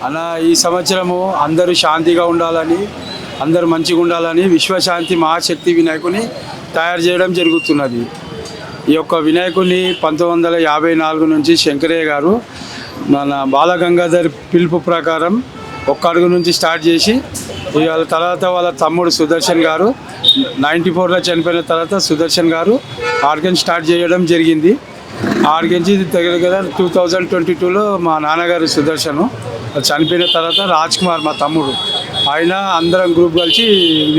అన్న ఈ సంవత్సరము అందరూ శాంతిగా ఉండాలని, అందరూ మంచిగా ఉండాలని విశ్వశాంతి మహాశక్తి వినాయకుని తయారు చేయడం జరుగుతున్నది. ఈ యొక్క వినాయకుని 1954 నుంచి శంకరయ్య గారు మన బాలగంగాధర్ పిలుపు ప్రకారం ఒక్క అడుగు నుంచి స్టార్ట్ చేసి వాళ్ళ తర్వాత వాళ్ళ తమ్ముడు సుదర్శన్ గారు 94లో చనిపోయిన తర్వాత సుదర్శన్ గారు ఆర్గన్ స్టార్ట్ చేయడం జరిగింది. ఆర్గన్స్ దగ్గర దగ్గర 2022లో మా నాన్నగారు సుదర్శను చనిపోయిన తర్వాత రాజ్ కుమార్ మా తమ్ముడు ఆయన అందరం గ్రూప్ కలిసి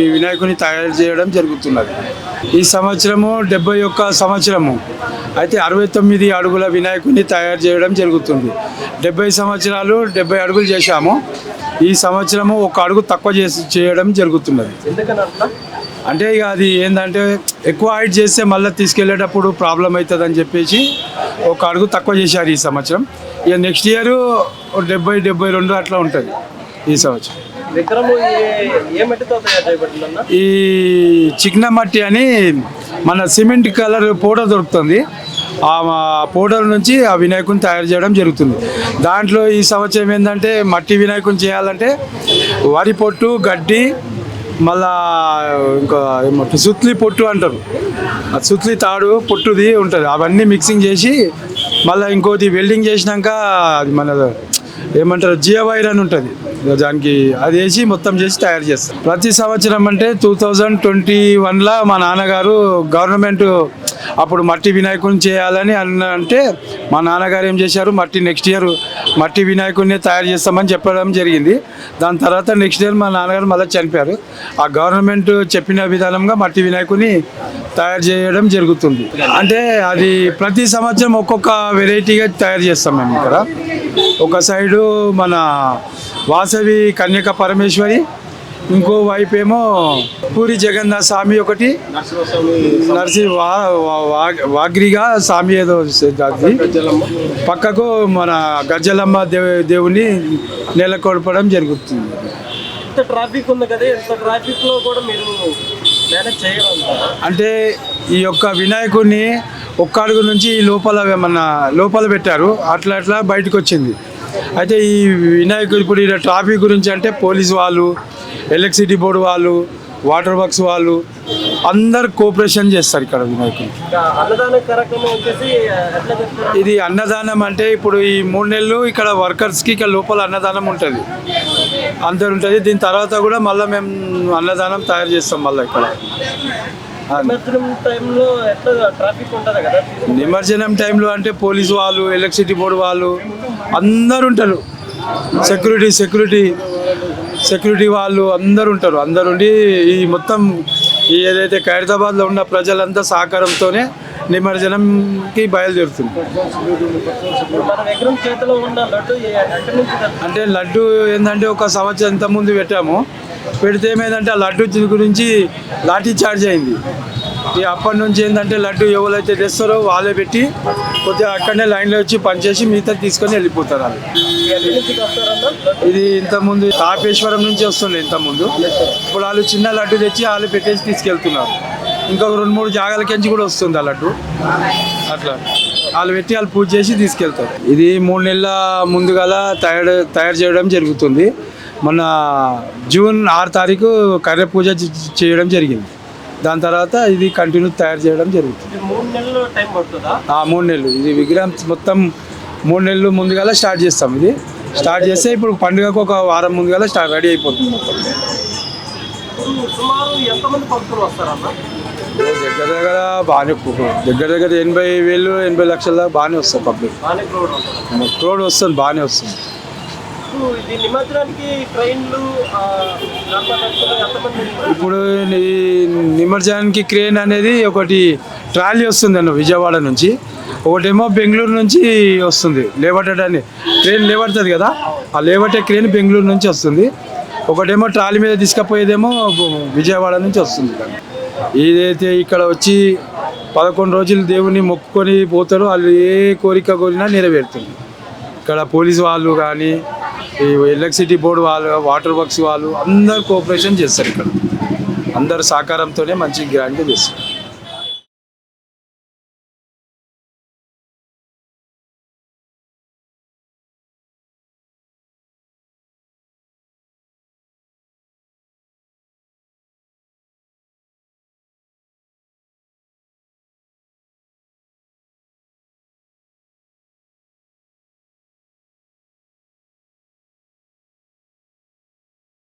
ఈ వినాయకుని తయారు చేయడం జరుగుతున్నది. ఈ సంవత్సరము 71 సంవత్సరము అయితే 69 అడుగుల వినాయకుని తయారు చేయడం జరుగుతుంది. 70 సంవత్సరాలు 70 అడుగులు చేశాము. ఈ సంవత్సరము ఒక అడుగు తక్కువ చేయడం జరుగుతున్నది. అంటే ఇక అది ఏంటంటే ఎక్కువ హైట్ చేస్తే మళ్ళీ తీసుకెళ్ళేటప్పుడు ప్రాబ్లం అవుతుంది అని చెప్పేసి ఒక అడుగు తక్కువ చేశారు ఈ సంవత్సరం. ఇక నెక్స్ట్ ఇయర్ 70-72 అట్లా ఉంటుంది ఈ సంవత్సరం. ఈ చిక్న మట్టి అని మన సిమెంట్ కలర్ పౌడర్ దొరుకుతుంది. ఆ పౌడర్ నుంచి ఆ వినాయకుని తయారు చేయడం జరుగుతుంది. దాంట్లో ఈ సంవత్సరం ఏంటంటే మట్టి వినాయకుని చేయాలంటే వరి పొట్టు, గడ్డి, మళ్ళా ఇంకా ఏమంటారు సుత్లి పొట్టు అంటారు, ఆ సుత్లి తాడు పొట్టుది ఉంటుంది. అవన్నీ మిక్సింగ్ చేసి మళ్ళీ ఇంకోటి వెల్డింగ్ చేసినాక అది మన ఏమంటారు జియో వైర్ అని ఉంటుంది, దానికి అది వేసి మొత్తం చేసి తయారు చేస్తారు. ప్రతి సంవత్సరం అంటే 2021లో మా నాన్నగారు గవర్నమెంట్ అప్పుడు మట్టి వినాయకుని చేయాలని అంటే మా నాన్నగారు ఏం చేశారు, నెక్స్ట్ ఇయర్ మట్టి వినాయకుడిని తయారు చేస్తామని చెప్పడం జరిగింది. దాని తర్వాత నెక్స్ట్ ఇయర్ మా నాన్నగారు మళ్ళీ చనిపోయారు. ఆ గవర్నమెంట్ చెప్పిన విధానంగా మట్టి వినాయకుని తయారు చేయడం జరుగుతుంది. అంటే అది ప్రతి సంవత్సరం ఒక్కొక్క వెరైటీగా తయారు చేస్తాం మేము. ఇక్కడ ఒక సైడు మన వాసవి కన్యక పరమేశ్వరి, ఇంకో వైపు ఏమో పూరి జగన్నాథ స్వామి, ఒకటి నరసి వాగ్రిగా స్వామి ఏదో పక్కకు మన గజ్జలమ్మ దేవుని నెలకొల్పడం జరుగుతుంది. ట్రాఫిక్ ఉంది కదా, ట్రాఫిక్ లో కూడా మీరు మేనేజ్ చేయగలుగుతారా? అంటే ఈ యొక్క వినాయకుడిని ఒక్క అడుగు నుంచి లోపల పెట్టారు, అట్లా బయటకు వచ్చింది. అయితే ఈ వినాయకుడు ఇప్పుడు ఇలా ట్రాఫిక్ గురించి అంటే పోలీస్ వాళ్ళు, ఎలక్ట్రిసిటీ బోర్డు వాళ్ళు, వాటర్ వర్క్స్ వాళ్ళు అందరు కోఆపరేషన్ చేస్తారు ఇక్కడ వినాయకుడు. ఇది అన్నదానం అంటే ఇప్పుడు ఈ 3 నెలలు ఇక్కడ వర్కర్స్కి ఇక్కడ లోపల అన్నదానం ఉంటుంది, అందరు ఉంటుంది. దీని తర్వాత కూడా మళ్ళీ మేము అన్నదానం తయారు చేస్తాం మళ్ళీ ఇక్కడ. నిమజ్జనం టైంలో అంటే పోలీసు వాళ్ళు, ఎలక్ట్రిసిటీ బోర్డు వాళ్ళు అందరు ఉంటారు, సెక్యూరిటీ వాళ్ళు అందరు ఉంటారు. అందరు ఉండి ఈ మొత్తం ఏదైతే ఖైరతాబాద్లో ఉన్న ప్రజలంతా సహకారంతోనే నిమజ్జనంకి బయలుదేరుతుంది. అంటే లడ్డు ఏంటంటే ఒక సంవత్సరం ఇంతకుముందు పెడితే ఏమైందంటే ఆ లడ్డు గురించి లాఠీ చార్జ్ అయింది. అప్పటి నుంచి ఏంటంటే లడ్డు ఎవరైతే తెస్తారో వాళ్ళే పెట్టి కొద్దిగా అక్కడనే లైన్లో వచ్చి పనిచేసి మిగతా తీసుకొని వెళ్ళిపోతారు వాళ్ళు. ఇది ఇంతకుముందు తాపేశ్వరం నుంచి వస్తుండే ఇంతకుముందు. ఇప్పుడు వాళ్ళు చిన్న లడ్డు తెచ్చి వాళ్ళు పెట్టేసి తీసుకెళ్తున్నారు. ఇంకొక 2-3 జాగాలకించి కూడా వస్తుంది ఆ లడ్డు. అట్లా వాళ్ళు పెట్టి వాళ్ళు పూజ చేసి తీసుకెళ్తారు. ఇది 3 నెలల ముందుగాల తయారు చేయడం జరుగుతుంది. మొన్న జూన్ 6 తారీఖు కర్ర పూజ చేయడం జరిగింది. దాని తర్వాత ఇది కంటిన్యూ తయారు చేయడం జరుగుతుంది. 3 నెలలు టైం పడుతుందా? 3 నెలలు. ఇది విగ్రహం మొత్తం 3 నెలలు ముందుగాల స్టార్ట్ చేస్తాం. ఇది స్టార్ట్ చేస్తే ఇప్పుడు పండుగకు ఒక వారం ముందుగాల రెడీ అయిపోతుంది మొత్తం. దగ్గర బాగానే దగ్గర 80,000-80 లక్షల దాకా బాగానే వస్తుంది పబ్లిక్. క్రౌడ్ వస్తుంది, బాగానే వస్తుంది. ఇప్పుడు ఈ నిమజ్జనానికి క్రేన్ అనేది ఒకటి ట్రాలీ వస్తుంది అన్న విజయవాడ నుంచి, ఒకటేమో బెంగళూరు నుంచి వస్తుంది. లేవటని ట్రైన్ లేవడుతుంది కదా, ఆ లేవటే క్రేన్ బెంగళూరు నుంచి వస్తుంది. ఒకటేమో ట్రాలీ మీద తీసుకుపోయేదేమో విజయవాడ నుంచి వస్తుంది. ఏదైతే ఇక్కడ వచ్చి 11 రోజులు దేవుని మొక్కుకొని పోతారో వాళ్ళు ఏ కోరిక కోరినా నెరవేరుతుంది. ఇక్కడ పోలీసు వాళ్ళు కానీ, ఈ ఎలక్ట్రిసిటీ బోర్డు వాళ్ళు, వాటర్ వర్క్స్ వాళ్ళు అందరు కోఆపరేషన్ చేస్తారు. ఇక్కడ అందరు సహకారంతోనే మంచి గ్రాండ్గా చేస్తారు.